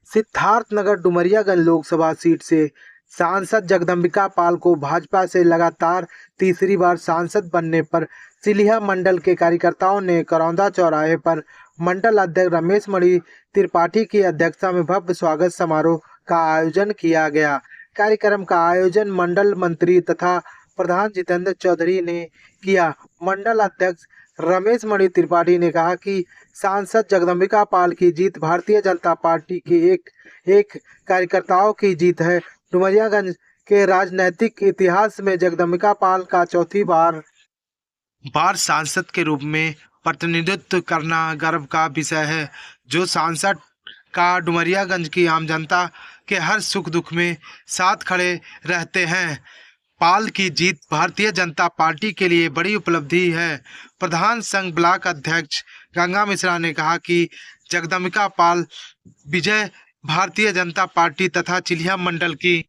Siddharthnagar Domariyaganj Lok Sabha seat से सांसद जगदम्बिका पाल को भाजपा से लगातार तीसरी बार सांसद बनने पर सिलिया मंडल के कार्यकर्ताओं ने करौंदा चौराहे पर मंडल अध्यक्ष रमेश मणि त्रिपाठी की अध्यक्षता में भव्य स्वागत समारोह का आयोजन किया गया। कार्यक्रम का आयोजन मंडल मंत्री तथा प्रधान जितेंद्र चौधरी ने किया। मंडल अध्यक्ष रमेश मणि त्रिपाठी ने कहा कि सांसद जगदम्बिका पाल की जीत भारतीय जनता पार्टी के एक कार्यकर्ताओं की जीत है। डुमरियागंज के राजनीतिक इतिहास में जगदम्बिका पाल का चौथी बार सांसद के रूप में प्रतिनिधित्व करना गर्व का विषय है। जो सांसद का डुमरियागंज की आम जनता के हर सुख दुख में साथ खड़े रहते हैं। पाल की जीत भारतीय जनता पार्टी के लिए बड़ी उपलब्धि है। प्रधान संघ ब्लॉक अध्यक्ष गंगा मिश्रा ने कहा कि जगदम्बिका पाल विजय भारतीय जनता पार्टी तथा चिल्हिया मंडल की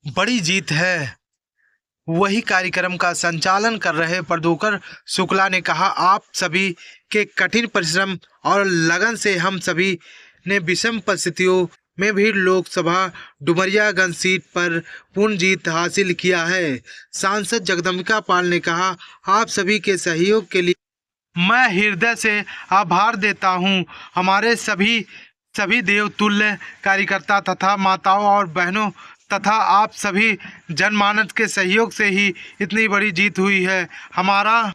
बड़ी जीत है। वही कार्यक्रम का संचालन कर रहे प्रदोकर शुक्ला ने कहा, आप सभी के कठिन परिश्रम और लगन से हम सभी ने विषम परिस्थितियों में भी लोकसभा डुमरियागंज सीट पर पूर्ण जीत हासिल किया है। सांसद जगदम्बिका पाल ने कहा, आप सभी के सहयोग के लिए मैं हृदय से आभार देता हूं। हमारे सभी देवतुल्य कार्यकर्ता तथा माताओं और बहनों तथा आप सभी जनमानस के सहयोग से ही इतनी बड़ी जीत हुई है। हमारा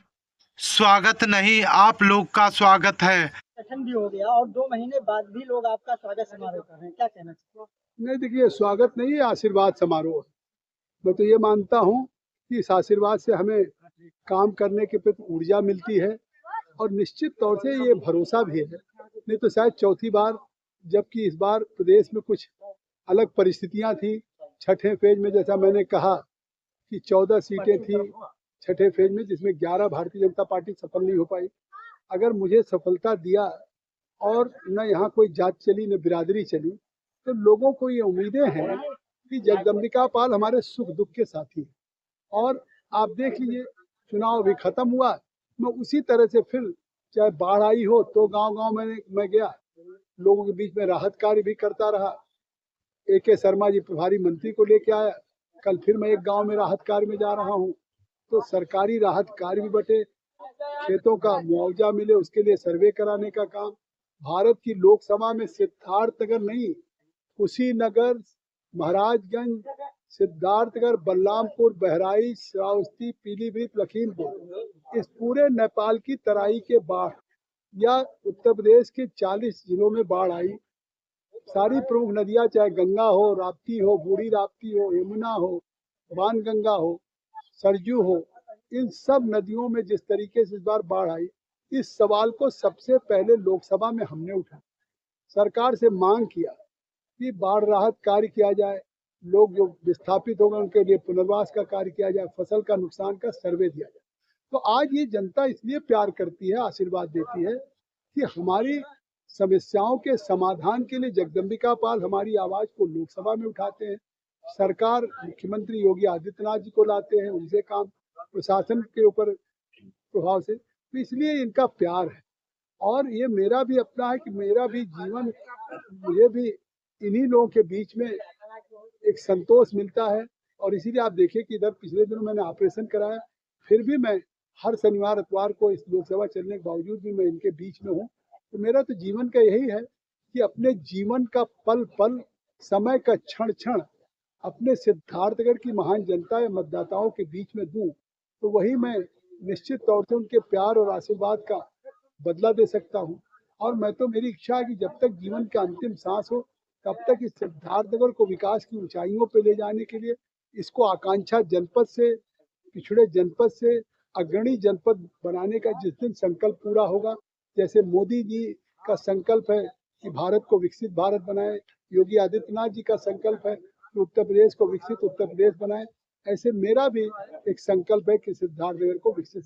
स्वागत नहीं, आप लोग का स्वागत है। गठन भी हो गया और 2 महीने बाद भी लोग आपका स्वागत समारोह कर रहे हैं, क्या कहना चाहिए? नहीं, देखिए, स्वागत नहीं है, आशीर्वाद समारोह है। मैं तो ये मानता हूँ कि इस आशीर्वाद से हमें काम करने के प्रति ऊर्जा मिलती है और निश्चित तौर से ये भरोसा भी है। नहीं तो शायद चौथी बार, जबकि इस बार प्रदेश में कुछ अलग परिस्थितियां थी। छठे फेज में जैसा मैंने कहा कि 14 सीटें थी छठे फेज में, जिसमें 11 भारतीय जनता पार्टी सफल नहीं हो पाई। अगर मुझे सफलता दिया और न यहाँ कोई जात चली न बिरादरी चली, तो लोगों को ये उम्मीदें हैं कि जगदम्बिका पाल हमारे सुख दुख के साथी है। और आप देख लीजिए, चुनाव भी खत्म हुआ, मैं उसी तरह से फिर चाहे बाढ़ आई हो तो गांव-गांव में मैं गया, लोगों के बीच में राहत कार्य भी करता रहा। AK शर्मा जी प्रभारी मंत्री को लेके आया, कल फिर मैं एक गांव में राहत कार्य में जा रहा हूँ। तो सरकारी राहत कार्य भी बटे, खेतों का मुआवजा मिले उसके लिए सर्वे कराने का काम। भारत की लोकसभा में सिद्धार्थनगर नहीं, कुशीनगर, महाराजगंज, सिद्धार्थनगर, बलरामपुर, बहराइच, श्रावस्ती, पीलीभीत, लखीमपुर, इस पूरे नेपाल की तराई के बाढ़ या उत्तर प्रदेश के 40 जिलों में बाढ़ आई। सारी प्रमुख नदियां, चाहे गंगा हो, राप्ती हो, बूढ़ी राप्ती हो, यमुना हो, बाणगंगा हो, सरजू हो, इन सब नदियों में जिस तरीके से इस बार बाढ़ आई, इस सवाल को सबसे पहले लोकसभा में हमने उठाया। सरकार से मांग किया कि बाढ़ राहत कार्य किया जाए, लोग जो विस्थापित हो गए उनके लिए पुनर्वास का कार्य किया जाए, फसल का नुकसान का सर्वे दिया जाए। तो आज ये जनता इसलिए प्यार करती है, आशीर्वाद देती है कि हमारी समस्याओं के समाधान के लिए जगदम्बिका पाल हमारी आवाज को लोकसभा में उठाते हैं। सरकार मुख्यमंत्री योगी आदित्यनाथ जी को लाते हैं, उनसे काम प्रशासन के ऊपर प्रभाव से, तो इसलिए इनका प्यार है। और ये मेरा भी अपना है कि मेरा भी जीवन, मुझे भी इन्हीं लोगों के बीच में एक संतोष मिलता है। और इसीलिए आप देखिए कि इधर पिछले दिनों मैंने ऑपरेशन कराया, फिर भी मैं हर शनिवार इतवार को इस लोकसभा चलने के बावजूद भी मैं इनके बीच में हूँ। तो मेरा तो जीवन का यही है कि अपने जीवन का पल पल, समय का क्षण क्षण अपने सिद्धार्थनगर की महान जनता या मतदाताओं के बीच में दूं, तो वही मैं निश्चित तौर से उनके प्यार और आशीर्वाद का बदला दे सकता हूँ। और मैं तो, मेरी इच्छा है कि जब तक जीवन का अंतिम सांस हो, तब तक इस सिद्धार्थनगर को विकास की ऊंचाइयों पर ले जाने के लिए, इसको आकांक्षा जनपद से, पिछड़े जनपद से अग्रणी जनपद बनाने का जिस दिन संकल्प पूरा होगा, जैसे मोदी जी का संकल्प है कि भारत को विकसित भारत बनाए, योगी आदित्यनाथ जी का संकल्प है कि उत्तर प्रदेश को विकसित उत्तर प्रदेश बनाए, ऐसे मेरा भी एक संकल्प है कि सिद्धार्थनगर को विकसित